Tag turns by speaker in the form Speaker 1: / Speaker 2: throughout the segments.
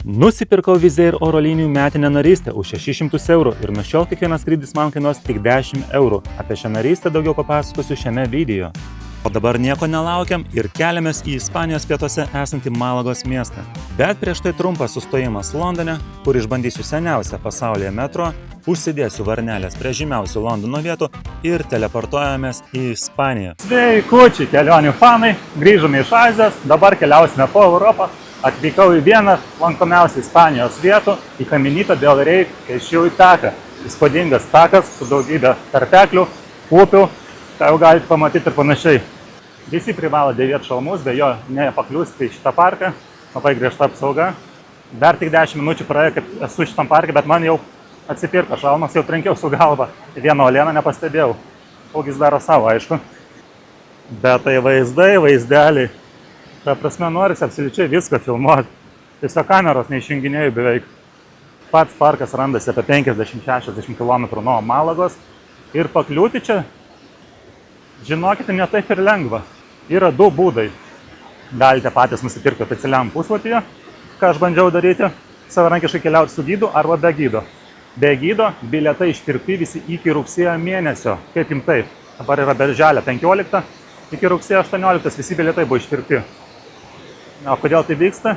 Speaker 1: Nusipirkau Wizz Air oro linijų metinę narystę už 600 eurų ir nuo šiol kiekvienas skrydis man kainuos tik 10 eurų. Apie šią narystę daugiau papasakosiu šiame video. O dabar nieko nelaukiam ir keliamės į Ispanijos pietuose esantį Malagos miestą. Bet prieš tai trumpas sustojimas Londone, kur išbandysiu seniausią pasaulyje metro, užsidėsiu varnelės prie žymiausių Londono vietų ir teleportuojamės į Ispaniją. Sveikučiai, kelionių fanai, grįžome iš Azijos, dabar keliausime po Europą. Atvykau į vieną lankomiausių Ispanijos vietų, į Caminito del Rey pėsčiųjų taką. Įspūdingas takas su daugybė tarpeklių, upių, ką jau galite pamatyti ir panašiai. Visi privalo dėvėti šalmus, be jo nepakliūsti į šitą parką, labai griežta apsauga. Dar tik 10 minučių praėjo, kad esu šitam parke, bet man jau atsipirko šalmas, jau trenkiau su galva. Vieną uolieną nepastebėjau. Ūgis daro savo, aišku. Bet tai vaizdai, vaizdeliai. Ta prasme, norisi absoliučiai viską filmuoti. Tiesiog kameros neišjunginėjau beveik. Pats parkas randasi apie 50-60 km nuo Malagos. Ir pakliūti čia, žinokite, ne taip ir lengva. Yra du būdai. Galite patys nusipirkti oficialiam puslapyje, ką aš bandžiau daryti, savarankiškai keliauti su gydu arba be gydo. Be gydo bilietai išpirkti visi iki rugsėjo mėnesio. Kaip jums tai? Dabar yra birželio 15, iki rugsėjo 18 visi bilietai buvo išpirkti. O kodėl tai vyksta?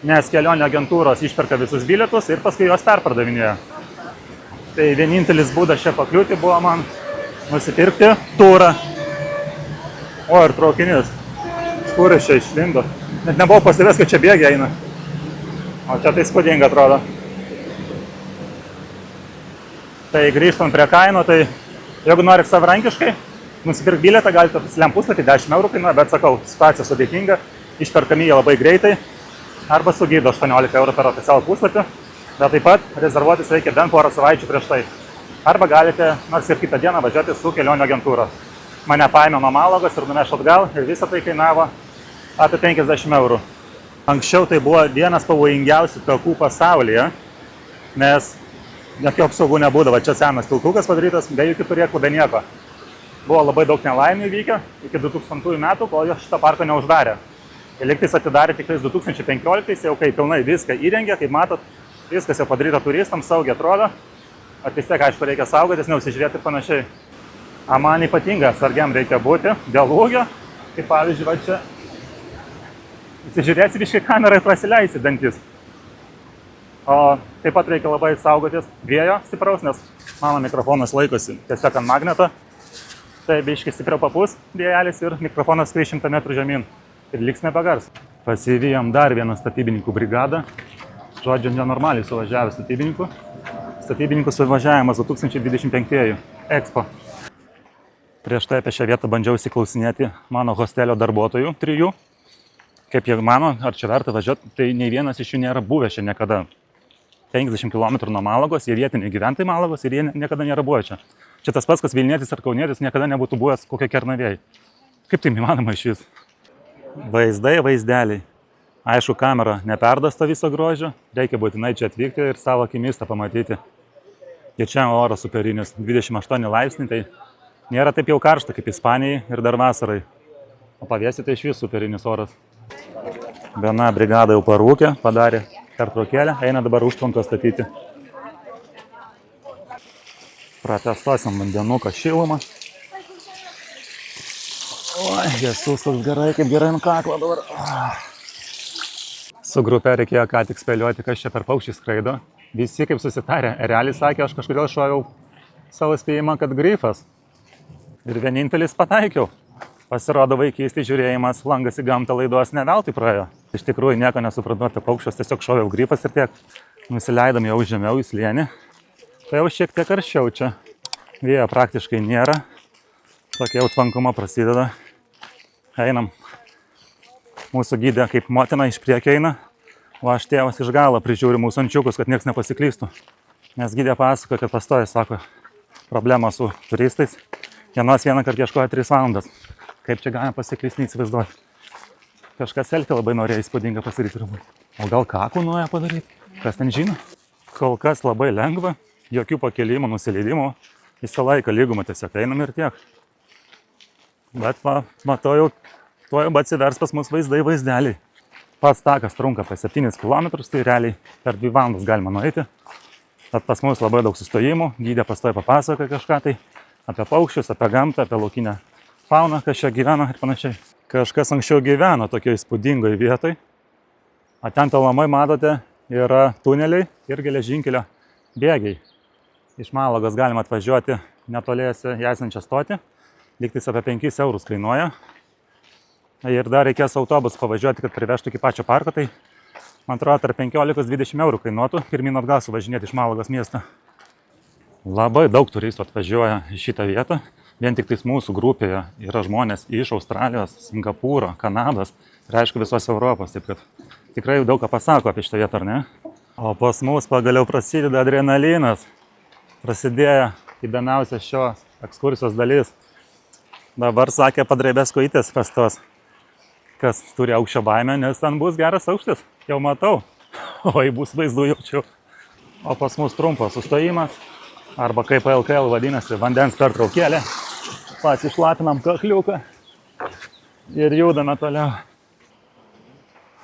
Speaker 1: Nes kelionių agentūros išperka visus bilietus ir paskui juos perpardavinėja. Tai vienintelis būdas čia pakliūti buvo man nusipirkti turą. O, ir traukinys. Kur iš čia išlindo? Net nebuvau pastebėjęs, kad čia bėgiai eina. O čia tai įspūdinga atrodo. Tai grįžtant prie kainų, tai jeigu norit savarankiškai nusipirkti bilietą, galite oficialiam puslapį, 10 eurų kainuoja, bet sakau, situacija sudėtinga, išperkami jie labai greitai, arba su gydu 18 eurų per oficialų puslapį, bet taip pat rezervuotis reikia bent porą savaičių prieš tai. Arba galite, nors ir kitą dieną, važiuoti su kelionių agentūra. Mane paėmė nuo Malagos ir nuneš atgal ir visą tai kainavo apie 50 eurų. Anksčiau tai buvo vienas pavojingiausių takų pasaulyje, nes jokių apsaugų nebūdavo. Čia senas tiltukas padarytas, be jokių turėklų, be nieko. Buvo labai daug nelaimių įvykę iki 2000 metų, kol jo šitą parką neuždarė. Ir lygtais atidarė tik 2015, jau kai pilnai viską įrengė, kaip matot, viskas jau padaryta turistams, saugiai atrodo. O vis tiek, aišku, reikia saugotis, neusižiūrėti ir panašiai. O man ypatingai atsargiam reikia būti dėl ūgio, kaip pavyzdžiui, va čia įsižiūrėsi biškai kamerą ir prasileisi dantis. O taip pat reikia labai saugotis vėjo stipraus, nes mano mikrofonas laikosi tiesiog ant magneto. Tai biškai stipriau papūs vėjelis ir mikrofonas 300 metrų žemyn. Ir liksime be garso. Pasivijom dar vieną statybininkų brigadą. Žodžiu, nenormaliai suvažiavę statybininkų. Statybininkų suvažiavimas 2025 Expo. Prieš tai apie šią vietą bandžiau įsiklausinėti mano hostelio darbuotojų 3. Kaip jie mano, ar čia verta važiuoti, tai nei vienas iš jų nėra buvę čia niekada. 50 km nuo Malagos, jie vietiniai gyventojai Malagos ir jie niekada nėra buvę čia. Čia tas pats, kas Vilnietis ar Kaunietis niekada nebūtų buvęs kokie Kernavėjai. Kaip tai įmanoma iš vis? Vaizdai, vaizdeliai. Aišku, kamera neperdas to viso grožio, reikia būtinai čia atvykti ir savo akimis tą pamatyti. Ir čia oras superinis, 28 laipsniai, tai nėra taip jau karšta kaip Ispanijai ir dar vasarai. O pavėsi tai iš vis superinis oras. Viena brigada jau parūkė, padarė pertraukėlę, eina dabar užtvankos statyti. Pratestuosim vandenuką šilumą. Oi, Jesus, toks gerai, kaip gerai ant kaklo dabar. Su grupe reikėjo ką tik spėlioti, kas čia per paukščiai skraido. Visi kaip susitarė, realiai sakė, aš kažkodėl šoviau savo spėjimą, kad grifas. Ir vienintelis pataikiau. Pasirodo, vaikystėje žiūrėjimas Langas į gamtą laidos ne veltui praėjo. Iš tikrųjų nieko nesupratau apie paukščius, tiesiog šoviau grifas ir tiek. Nusileidom jau žemiau į slėnį. Tai jau šiek tiek karščiau čia. Vėjo praktiškai nėra. Tokia jau tvankuma prasideda. Einam. Mūsų gydė kaip motina iš priekio eina. O aš tėvas iš galo prižiūri mūsų ančiukus, kad nieks nepasiklystų. Nes gydė pasakoja, kad pastoja, sako, problema su turistais. Vienos vieną kartą ieškoja 3 valandas. Kaip čia galima pasiklysti, neįsivaizduoti. Kažkas selfie labai norėjo įspūdingą pasidaryti. O gal kakų nuėjo padaryti? Kas ten žino? Kol kas labai lengva. Jokių pakelimų, nusileidimų. Visą laiką lygumą tiesiog einam ir tiek. Bet matau jau, tuo jau atsivers pas mus vaizdai, vaizdeliai. Pats takas trunka apie 7 km, tai realiai per 2 valandas galima nueiti. Bet pas mus labai daug sustojimų, gydė pastoja papasakoja kažką tai apie paukščius, apie gamtą, apie laukinę fauną, kas čia gyvena ir panašiai. Kažkas anksčiau gyveno tokioje įspūdingoje vietoje. O ten tolamai matote yra tuneliai ir geležinkelio bėgiai. Iš Malagos galima atvažiuoti netoliese į esančią stotį. Lygtais apie 5 eurus kainuoja. Ir dar reikės autobusų pavažiuoti, kad privežtų iki pačio parko. Tai man atrodo, tarp 15-20 eurų kainuotų pirmyn atgal suvažinėti iš Malagos miesto. Labai daug turistų atvažiuoja į šitą vietą. Vien tik tais mūsų grupėje yra žmonės iš Australijos, Singapūro, Kanados ir aišku visos Europos. Taip kad tikrai daug ką pasako apie šitą vietą, ar ne? O pas mus pagaliau prasideda adrenalinas. Prasidėjo įdomiausia šios ekskursijos dalis. Dabar sakė padrėbės kojytės pastos. Kas turi aukščio baimę, nes ten bus geras aukštis. Jau matau. Oi, bus vaizdų jaučiu. O pas mus trumpas sustojimas. Arba kaip LKL vadinasi, vandens pertraukėlė. Pasišlapinam kakliuką. Ir judame toliau.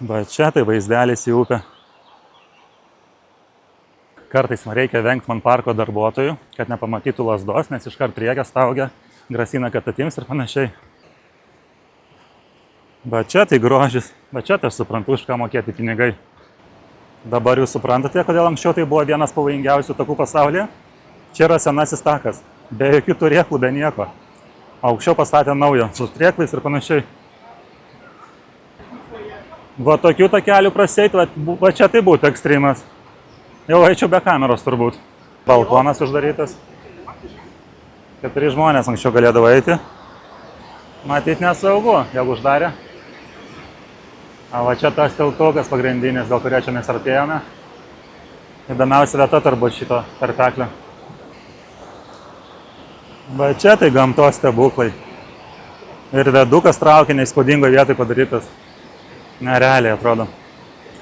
Speaker 1: Bet čia tai vaizdelis į upę. Kartais man reikia vengti man parko darbuotojų, kad nepamatytų lazdos, nes iškart priekia staugia, grasina, kad atims ir panašiai. Bet čia tai grožis. Bet čia tai aš suprantu, už ką mokėti pinigai. Dabar jūs suprantate, kodėl anksčiau tai buvo vienas pavojingiausių takų pasaulyje? Čia yra senasis takas. Be jokių turėklų, be nieko. Aukščiau pastatė naują, su turėklais ir panašiai. Va tokių takelių praseit, va čia tai būtų ekstremas. Jau eičiau be kameros turbūt. Balkonas uždarytas. 4 žmonės anksčiau galėdavo eiti. Matyt nesaugu, jeigu uždarė. O va čia tas tiltukas pagrindinis, dėl kurio čia mes artėjome. Įdomiausia vieta turbūt šito tarpeklio. Va čia tai gamtos stebuklai. Ir vedukas traukinio įspūdingoje vietoje padarytas. Nerealiai atrodo.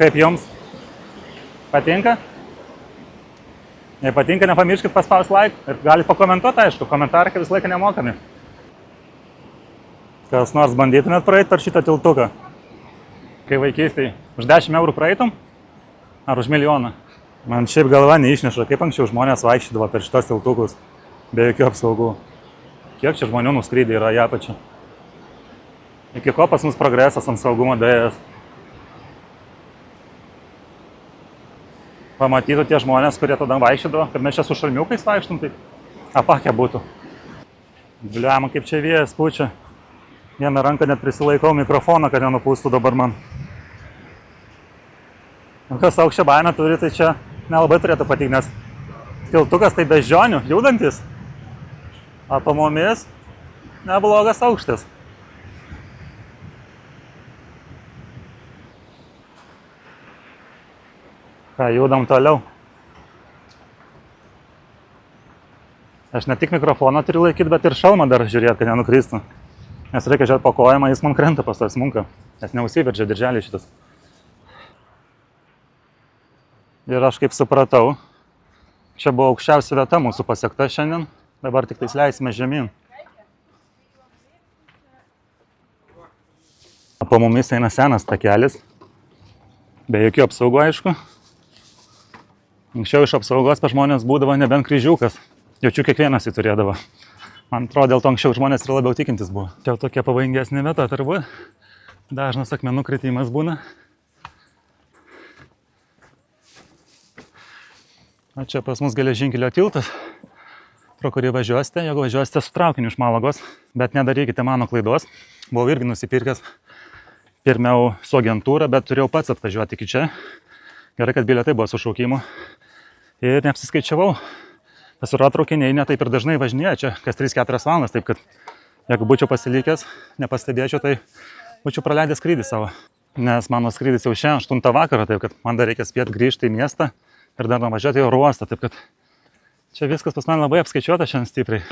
Speaker 1: Kaip jums? Patinka? Jei patinka, nepamirškit paspaus like ir galite pakomentuoti, aišku, komentarai visą laiką nemokami. Kas nors bandytumėt praeiti per šitą tiltuką? Kai vaikystėj už 10 eurų praeitum? Ar už milijoną? Man šiaip galva neišneša, kaip anksčiau žmonės vaikščiodavo per šitos tiltukus be jokių apsaugų. Kiek čia žmonių nuskrydė yra į apačią? Iki ko pas mus progresas ant saugumo dėjęs? Pamatytų tie žmonės, kurie tada vaikščiodavo, kad mes čia su šalmiukais vaikštum, tai apakė būtų. Bliama, kaip čia vėjas pučia. Vieną ranką net prisilaikau mikrofoną, kad nenupūstų dabar man. Kas aukščio baimę turi, tai čia nelabai turėtų patikti, nes tiltukas tai beždžionių, judantis. O po mumis neblogas aukštis. Ką, judam toliau. Aš ne tik mikrofoną turiu laikyti, bet ir šalmą dar žiūrėti, kad nenukristų. Nes reikia žiūrėti po kojimą, jis man krenta pas to smunka. Nes neusiveržia dirželį šitas. Ir aš kaip supratau, čia buvo aukščiausia vieta mūsų pasiekta šiandien. Dabar tik tais leisime žemyn. Po mumis eina senas takelis. Be jokių apsaugų, aišku. Anksčiau iš apsaugos pas žmonės būdavo nebent kryžiukas. Jaučiu kiekvienas jį turėdavo. Man atrodo, dėl to anksčiau žmonės ir labiau tikintis buvo. Čia tokia pavojingesnė vieta turbūt. Dažnas akmenų kritimas būna. O čia pas mus geležinkelio tiltas, pro kurį važiuosite, jeigu važiuosite su traukiniu iš Malagos. Bet nedarykite mano klaidos. Buvau irgi nusipirkęs pirmiau su agentūra, bet turėjau pats atvažiuoti iki čia. Gerai, kad bilietai buvo su šaukimu. Ir neapsiskaičiavau. Pasirodo, traukiniai ne taip ir dažnai važinėja čia kas 3-4 valandas, taip kad jeigu būčiau pasilikęs, nepastebėčiau, tai būčiau praleidęs skrydį savo. Nes mano skrydis jau šiandien 8 vakaro, taip kad man dar reikia spėti grįžti į miestą ir dar nuvažiuoti į oro uostą, taip kad čia viskas pas man labai apskaičiuota šiandien stipriai.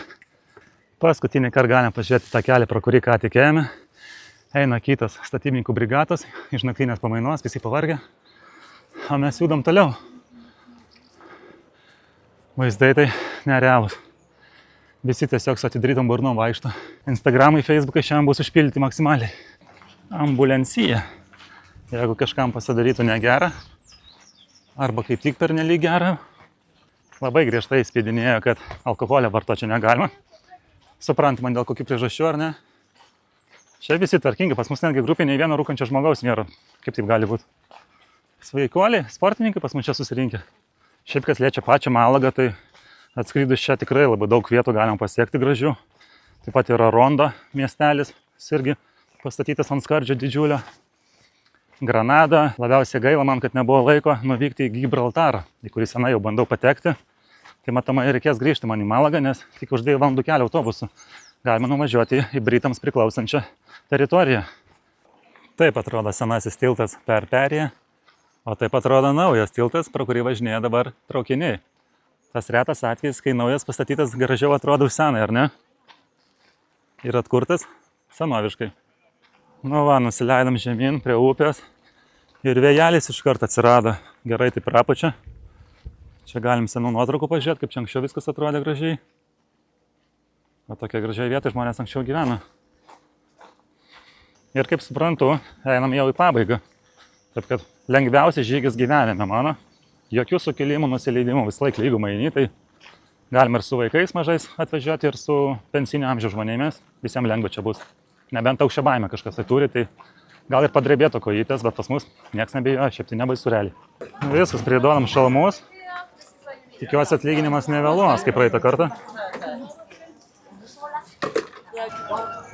Speaker 1: Paskutinį kartą galim pažiūrėti tą kelią, pro kurį ką tik ėjome. Eina kitas statybininkų brigados iš naktinės pamainos, visi pavargę. O mes judam toliau. Vaizdai tai nerealūs. Visi tiesiog su atidrytom burnom vaikšto. Instagramai, Facebookai šiandien bus užpildyti maksimaliai. Ambulencija. Jeigu kažkam pasidarytų negerą, arba kaip tik pernelyg gerą, labai griežtai įspėdinėjo, kad alkoholio vartoti čia negalima. Suprantama, dėl kokių priežasčių ar ne. Čia visi tvarkingi, pas mus netgi grupė nei vieno rūkančio žmogaus nėra. Kaip taip gali būti? Sveikuoliai, sportininkai pas mus čia susirinkę. Šiaip kas liečia pačią Malagą, tai atskridus čia tikrai labai daug vietų galima pasiekti gražių. Taip pat yra Rondo miestelis, irgi pastatytas ant skardžio didžiulio. Granada, labiausiai gaila man, kad nebuvo laiko nuvykti į Gibraltarą, į kurį senai jau bandau patekti. Tai matomai reikės grįžti man į Malagą, nes tik už 2 valandų kelio autobusu galima nuvažiuoti į Britams priklausančią teritoriją. Taip atrodo senasis tiltas per perėją, o taip atrodo naujas tiltas, pro kurį važinėja dabar traukiniai. Tas retas atvejis, kai naujas pastatytas gražiau atrodo už senai, ar ne? Ir atkurtas senoviškai. Nu va, nusileidom žemyn prie upės ir vėjelis iš karto atsirado. Gerai taip apačia. Čia galim senų nuotraukų pažiūrėti, kaip čia anksčiau viskas atrodė gražiai. O tokia gražiai vieta žmonės anksčiau gyveno. Ir kaip suprantu, einam jau į pabaigą. Taip kad lengviausias žygis gyvenime mano. Jokių sukilimų, nusileidimų, vis laik lygumą eini, tai galim ir su vaikais mažais atvažiuoti, ir su pensinio amžiaus žmonėmis. Visiems lengva čia bus. Nebent aukščio baimę kažkas tai turi, tai gal ir padrebėto kojytės, bet pas mus nieks nebijo, šiaip tai nebaisu realiai. Viskas, priduodam šalmus. Tikiuosi atlyginimas nevėluos, kaip praeitą kartą.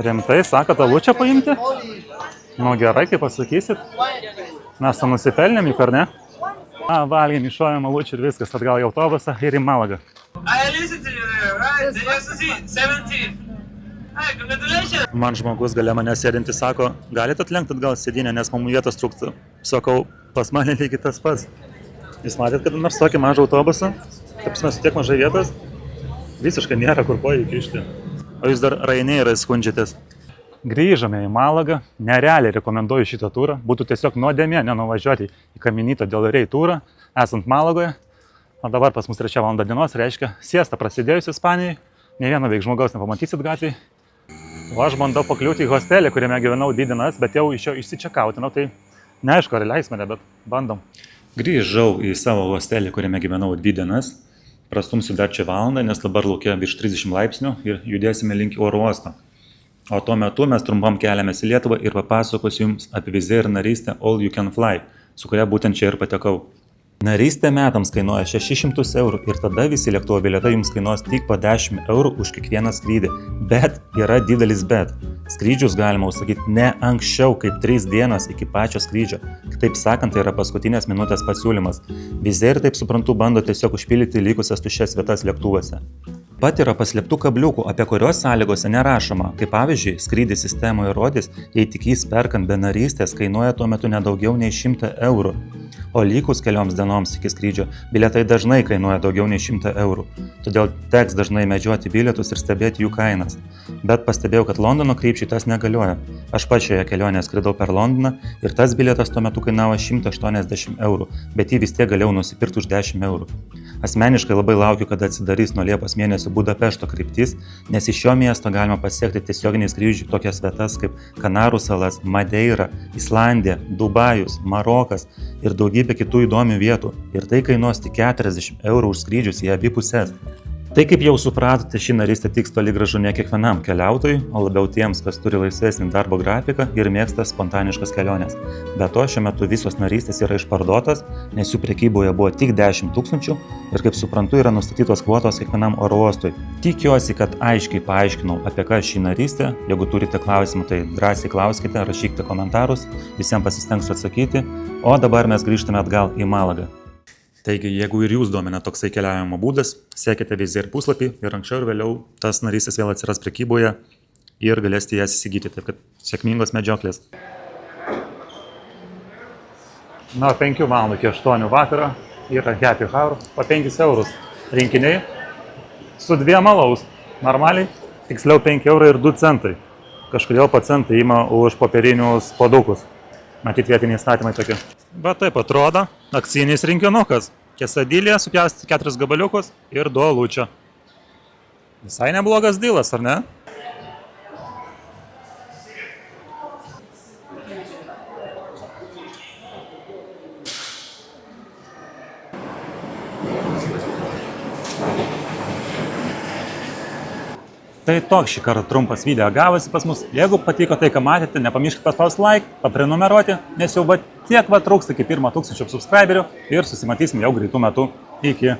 Speaker 1: Rimtai, sakot, alučią paimti? Nu gerai, kaip pasakysit. Mes tą nusipelnėm juk, ar ne? Valgėm, iššovėm alučių ir viskas, atgal į autobusą ir į Malagą. Man žmogus gale mane sėdinti sako, galite atlenkti atgal sėdinę, nes mums vietos trūktų. Sakau, pas mane lygiai tas pats. Jūs matėt, kad nors tokį mažą autobusą, taip mes tiek mažai vietos, visiškai nėra kur kojų įkišti. O jūs dar Raineirą skundžiatės. Grįžome į Malagą, nerealiai rekomenduoju šitą turą, būtų tiesiog nuodėmė nenuvažiuoti į Kaminyto del Rey turą, esant Malagoje. O dabar pas mus 3 valanda dienos, reiškia siesta prasidėjus Ispanijai, ne vieno veik žmogaus nepamatysit gatvėje. O aš bandau pakliūti į hostelį, kuriame gyvenau 2 dienas, bet jau iš jo išsičekautinau, tai neaišku, ar leis mane, bet bandom. Grįžau į savo hostelį, kuriame gyvenau 2 dienas. Prastumsiu dar čia valandą, nes dabar laukia virš 30 laipsnių ir judėsime link oro uosto. O tuo metu mes trumpam keliamės į Lietuvą ir papasakosiu jums apie Wizz Air narystę All You Can Fly, su kuria būtent čia ir patekau. Narystė metams kainuoja 600 eurų ir tada visi lėktuvo bilietai jums kainuos tik po 10 eurų už kiekvieną skrydį. Bet yra didelis bet. Skrydžius galima užsakyti ne anksčiau kaip 3 dienas iki pačio skrydžio. Kitaip sakant, tai yra paskutinės minutės pasiūlymas. Wizz Air, taip suprantu, bando tiesiog užpildyti likusias tuščias vietas lėktuvuose. Pat yra paslėptų kabliukų, apie kurios sąlygose nerašoma, kaip pavyzdžiui, skrydis sistemoje rodys, jei tik jis perkant be narystės kainuoja tuo metu nedaugiau nei 100 eurų. O likus kelioms dienoms iki skrydžio bilietai dažnai kainuoja daugiau nei 100 eurų. Todėl teks dažnai medžioti bilietus ir stebėti jų kainas. Bet pastebėjau, kad Londono krypčiai tas negalioja. Aš pačioje kelionėje skridau per Londoną ir tas bilietas tuo metu kainavo 180 eurų, bet jį vis tiek galėjau nusipirkti už 10 eurų. Asmeniškai labai laukiu, kada atsidarys nuo Liepos mėnesio Budapešto kryptis, nes iš šio miesto galima pasiekti tiesioginiai skrydžių tokias vietas kaip Kanarų salas, Madeira, Islandija, Dubajus, Marokas ir daugybė kitų įdomių vietų. Ir tai kainuos tik 40 eurų už skrydžius į abi puses. Tai kaip jau supratote, ši narystė tiks toli gražu ne kiekvienam keliautojui, o labiau tiems, kas turi laisvesnį darbo grafiką ir mėgsta spontaniškas keliones. Be to, šiuo metu visos narystės yra išparduotos, nes jų prekyboje buvo tik 10 000 ir kaip suprantu yra nustatytos kvotos kiekvienam oro uostui. Tikiuosi, kad aiškiai paaiškinau, apie ką ši narystė. Jeigu turite klausimų, tai drąsiai klauskite, rašykite komentarus, visiems pasistengsiu atsakyti, o dabar mes grįžtame atgal į Malagą. Taigi, jeigu ir jūs domina toksai keliavimo būdas, sekite Wizz Air puslapį ir anksčiau ir vėliau tas narystės vėl atsiras prekyboje ir galėsite jas įsigyti, taip kad sėkmingos medžioklės. Nuo 5 valandų iki 8 vakaro yra happy hour po 5 eurus rinkiniai su 2 alaus. Normaliai, tiksliau 5 eurų ir 2 centai. Kažkodėl pacientai ima už popierinius puodukus. Matyt, vietiniai įstatymai tokie. Bet taip atrodo, akcinis rinkinukas. Kesadilė, supjausti 4 gabaliukus ir 2 alučio. Visai neblogas dylas, ar ne? Tai toks šį kartą trumpas video gavosi pas mus. Jeigu patiko tai, ką matėte, nepamirškite paspausti like, paprenumeruoti, nes jau tiek trūksta iki 1000 subscriberių ir susimatysim jau greitų metų. Iki.